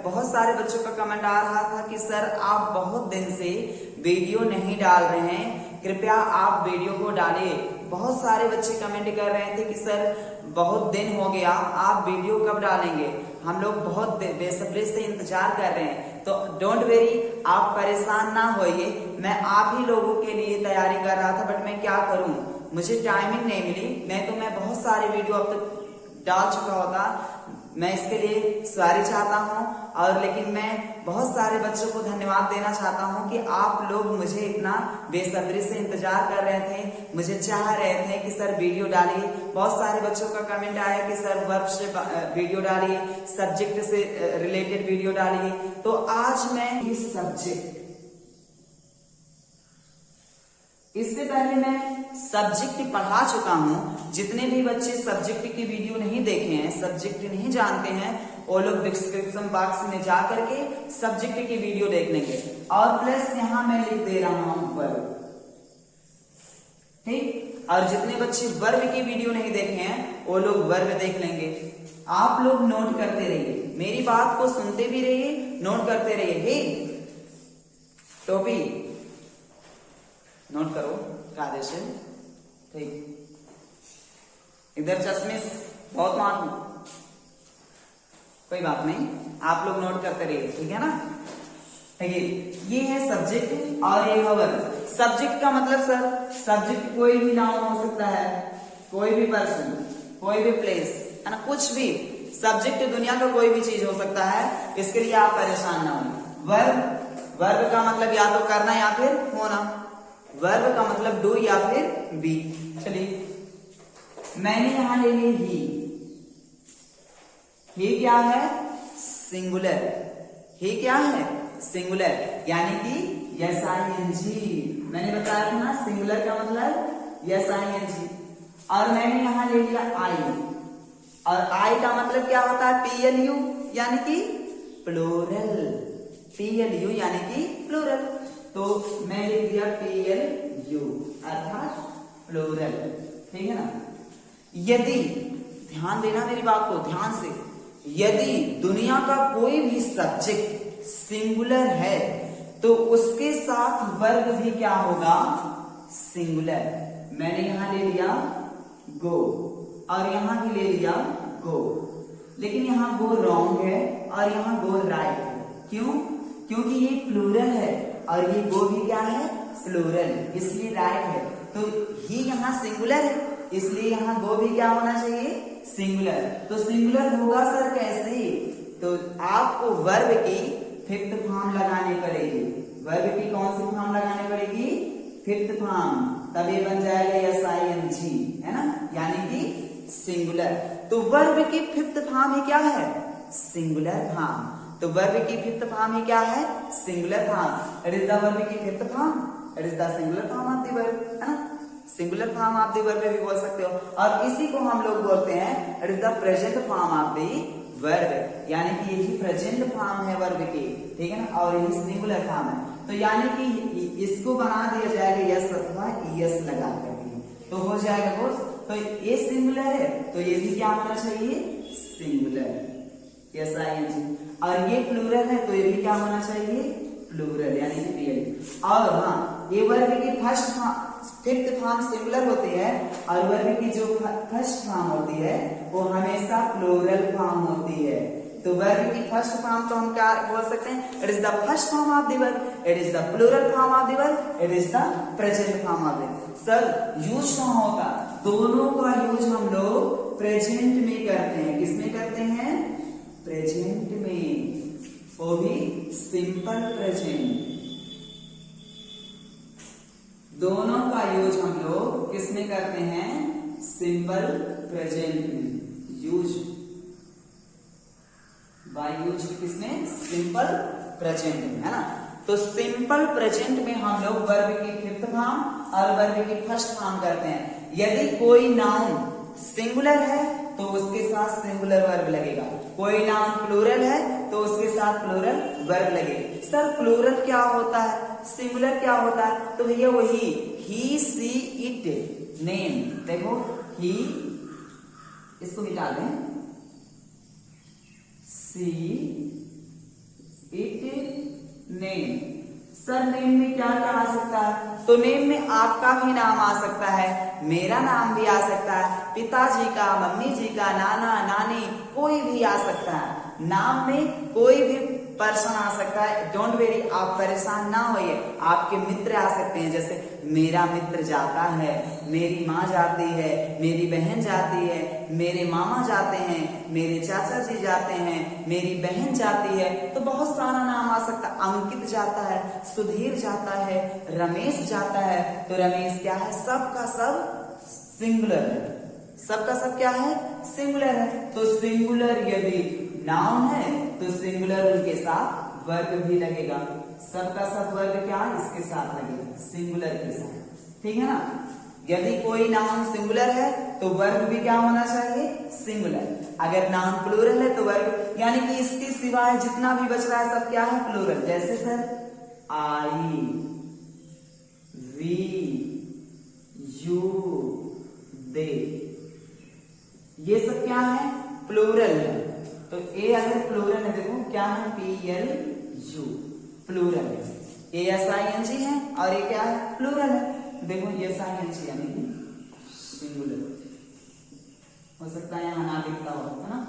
बहुत सारे बच्चों का कमेंट आ रहा था कि सर आप बहुत दिन से वीडियो नहीं डाल रहे हैं, कृपया आप वीडियो को डालें। बहुत सारे बच्चे कमेंट कर रहे थे कि सर बहुत दिन हो गया, आप वीडियो कब डालेंगे, हम लोग बहुत बेसब्री से इंतजार कर रहे हैं। तो डोंट वेरी, आप परेशान ना होइए, मैं आप ही लोगों के लिए तैयारी कर रहा था, बट मैं क्या करूं, मुझे टाइमिंग नहीं मिली। मैं बहुत सारे वीडियो अब तक डाल चुका होता, मैं इसके लिए सॉरी चाहता हूं। और लेकिन मैं बहुत सारे बच्चों को धन्यवाद देना चाहता हूं कि आप लोग मुझे इतना बेसब्री से इंतजार कर रहे थे, मुझे चाह रहे थे कि सर वीडियो डालिए। बहुत सारे बच्चों का कमेंट आया कि सर वर्ब से वीडियो डालिए, सब्जेक्ट से रिलेटेड वीडियो डालिए। तो आज मैं इस सब्जेक्ट, इससे पहले मैं सब्जेक्ट पढ़ा चुका हूं। जितने भी बच्चे सब्जेक्ट की वीडियो नहीं देखे हैं, सब्जेक्ट नहीं जानते हैं, वो लोग डिस्क्रिप्शन बॉक्स में जा करके सब्जेक्ट की वीडियो देख लेंगे। और प्लस यहां मैं लिख दे रहा हूं वर्ब, ठीक। और जितने बच्चे वर्ब की वीडियो नहीं देखे हैं वो लोग वर्ब देख लेंगे। आप लोग नोट करते रहिए, मेरी बात को सुनते भी रहिए, नोट करते रहिए। हे टोपी नोट करो कायदे से, ठीक। इधर चश्मे बहुत मार, कोई बात नहीं, आप लोग नोट करते रहिए, ठीक है ना। ये है सब्जेक्ट और ये है वर्ब। सब्जेक्ट का मतलब सर, सब्जेक्ट कोई भी नाउन हो सकता है, कोई भी पर्सन, कोई भी प्लेस, है ना, कुछ भी। सब्जेक्ट दुनिया का कोई भी चीज हो सकता है, इसके लिए आप परेशान ना हो। वर्ब, वर्ब का मतलब या तो करना या फिर होना। वर्ब का मतलब डू या फिर बी। चलिए मैंने यहां ले ली ही क्या है, सिंगुलर। ही क्या है, सिंगुलर, यानी कि SING। मैंने बताया था ना सिंगुलर का मतलब SING। और मैंने यहां ले लिया आई, और आई का मतलब क्या होता है, PLU, यानी कि प्लूरल। PLU यानी कि प्लूरल। तो मैं लिख दिया PLU अर्थात प्लूरल, ठीक है ना। यदि, ध्यान देना मेरी बात को ध्यान से, यदि दुनिया का कोई भी सब्जेक्ट सिंगुलर है तो उसके साथ वर्ब भी क्या होगा, सिंगुलर। मैंने यहां ले लिया गो और यहां भी ले लिया गो, लेकिन यहां गो रॉन्ग है और यहां गो राइट है। क्यों, क्योंकि ये प्लूरल है और ये गो भी क्या है, प्लूरल, इसलिए राइट है। तो ही यहाँ सिंगुलर है, इसलिए यहाँ गो भी क्या होना चाहिए, सिंगुलर। तो सिंगुलर होगा सर कैसे, तो आपको वर्ब की फिफ्थ फॉर्म लगानी पड़ेगी। वर्ब की कौन सी फॉर्म लगानी पड़ेगी, फिफ्थ फॉर्म, तब ये बन जाएगा SING, है ना, यानी कि सिंगुलर। तो वर्ब की फिफ्थ फॉर्म ही क्या है, सिंगुलर फॉर्म। तो वर्ब की फिफ्थ फॉर्म ही क्या है, singular form. It is the verb की fifth form, it is the singular form of the verb, है ना। Singular form of the verb भी बोल सकते हो। और इसी को हम लोग बोलते हैं it is the present form of the verb, यानी कि यही प्रेजेंट फॉर्म है वर्ब की, ठीक है ना, और यही सिंगुलर फॉर्म है। तो यानी कि इसको बना दिया जाएगा यस अथवा ES लगा करके, तो हो जाएगा वो। तो ये सिंगुलर है तो ये भी क्या होना चाहिए, सिंगुलर, SING। और ये प्लूरल है तो ये भी क्या होना चाहिए, प्लूरल, यानी कि PL। और हाँ, ये वर्ब की फिफ्थ फॉर्म सिंगुलर होती है और वर्ब की जो फर्स्ट फॉर्म होती है वो हमेशा प्लूरल फॉर्म होती है। तो वर्ब की फर्स्ट फॉर्म तो हम क्या बोल सकते हैं, it is the first form of the verb, it is the plural form of the verb, it is the present form of the. Sir use कहाँ होगा, दोनों का यूज हम लोग प्रेजेंट में करते हैं। किसमें करते हैं, प्रेजेंट में, वो भी सिंपल प्रेजेंट। दोनों का यूज हम लोग किसमें करते हैं, सिंपल प्रेजेंट में। यूज बाय यूज किसमें, सिंपल प्रेजेंट में, है ना। तो सिंपल प्रेजेंट में हम लोग वर्ब की फिफ्थ फॉर्म और वर्ब की फर्स्ट फॉर्म करते हैं। यदि कोई नाउन सिंगुलर है तो उसके साथ सिंगुलर वर्ब लगेगा, कोई नाउन प्लूरल है तो उसके साथ प्लूरल वर्ब लगेगा। सर प्लूरल क्या होता है, सिंगुलर क्या होता है, तो भैया वही ही सी इट नेम। देखो ही, इसको मिटा दें, सी सर नेम में क्या क्या आ सकता है? तो नेम में आपका भी नाम आ सकता है, मेरा नाम भी आ सकता है, पिताजी का, मम्मी जी का, नाना नानी, कोई भी आ सकता है। नाम में कोई भी पर्सन आ सकता है। डोंट वेरी, आप परेशान ना होइए। आपके मित्र आ सकते हैं, जैसे मेरा मित्र जाता है, मेरी माँ जाती है, मेरी बहन जाती है, मेरे मामा जाते हैं, मेरे चाचा जी जाते हैं, मेरी बहन जाती है। तो बहुत सारा नाम आ सकता है। अंकित जाता है, सुधीर जाता है, रमेश जाता है। तो रमेश क्या है? सबका सब सिंगुलर है। सबका सब क्या है? सिंगुलर है। तो सिंगुलर यदि नाउन है तो सिंगुलर उनके साथ वर्ग भी लगेगा। सबका सब वर्ग क्या इसके साथ लगेगा? सिंगुलर के साथ। ठीक है ना? यदि कोई नाउन सिंगुलर है तो वर्ग भी क्या होना चाहिए? सिंगुलर। अगर नाउन प्लूरल है तो वर्ग, यानी कि इसके सिवाय जितना भी बच रहा है सब क्या है? प्लूरल। जैसे सर आई, वी, यू, दे, ये सब क्या है? प्लूरल है। तो ए अगर प्लूरल है, देखो क्या है? PLU, प्लूरल है। ASING है और ये क्या है? प्लूरल है। देखो SING यानी कि सिंगुलर। हो सकता है यहाँ ना लिखता हो, है ना?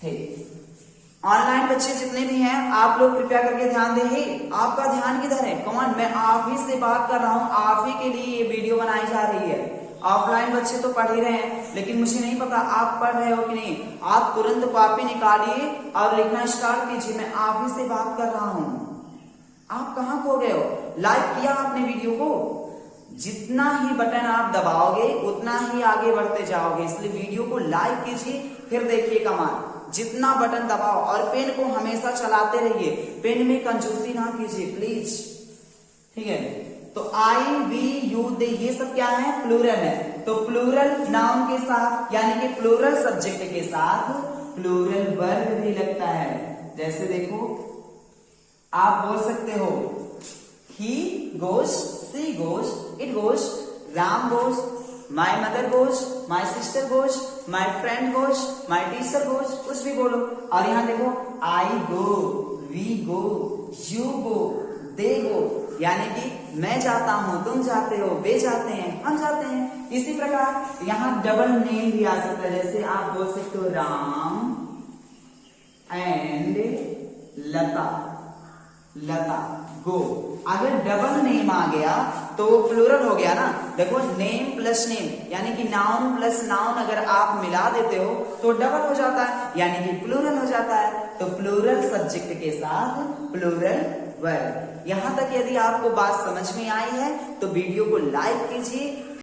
ठीक। ऑनलाइन बच्चे जितने भी हैं, आप लोग कृपया करके ध्यान दें। आपका ध्यान किधर है? कौन? मैं आप ही से बात कर रहा हूं, आप ही के लिए ये वीडियो बनाई जा रही है। ऑफलाइन बच्चे तो पढ़ ही रहे हैं, लेकिन मुझे नहीं पता आप पढ़ रहे हो कि नहीं। आप तुरंत कॉपी निकालिए और लिखना स्टार्ट कीजिए। मैं आप ही से बात कर रहा हूं। आप कहां खो गए हो? लाइक किया आपने वीडियो को? जितना ही बटन आप दबाओगे उतना ही आगे बढ़ते जाओगे, इसलिए वीडियो को लाइक कीजिए, फिर देखिए कमाल। जितना बटन दबाओ और पेन को हमेशा चलाते रहिए। पेन में कंजूसी ना कीजिए प्लीज। ठीक है? तो आई, वी, यू, दे, ये सब क्या है? प्लूरल है। तो प्लूरल नाउन के साथ, यानी कि प्लूरल सब्जेक्ट के साथ प्लूरल वर्ग भी लगता है। जैसे देखो, आप बोल सकते हो he goes, she goes, it goes, Ram goes, my mother goes, my sister goes, my friend goes, my teacher goes, कुछ भी बोलो। और यहाँ देखो I go, we go, you go, they go, यानी कि मैं जाता हूं, तुम जाते हो, वे जाते हैं, हम जाते हैं। इसी प्रकार यहाँ डबल नेम भी आ सकता है। जैसे आप बोल सकते हो राम एंड लता, लता गो। अगर डबल नेम आ गया तो वो प्लूरल हो गया ना। देखो नेम प्लस नेम, यानी कि नाउन प्लस नाउन अगर आप मिला देते हो तो डबल हो जाता है, यानी कि प्लूरल हो जाता है। तो प्लूरल सब्जेक्ट के साथ प्लूरल वर्ग। यहां तक यदि आपको बात समझ में आई है तो वीडियो को लाइक कीजिए।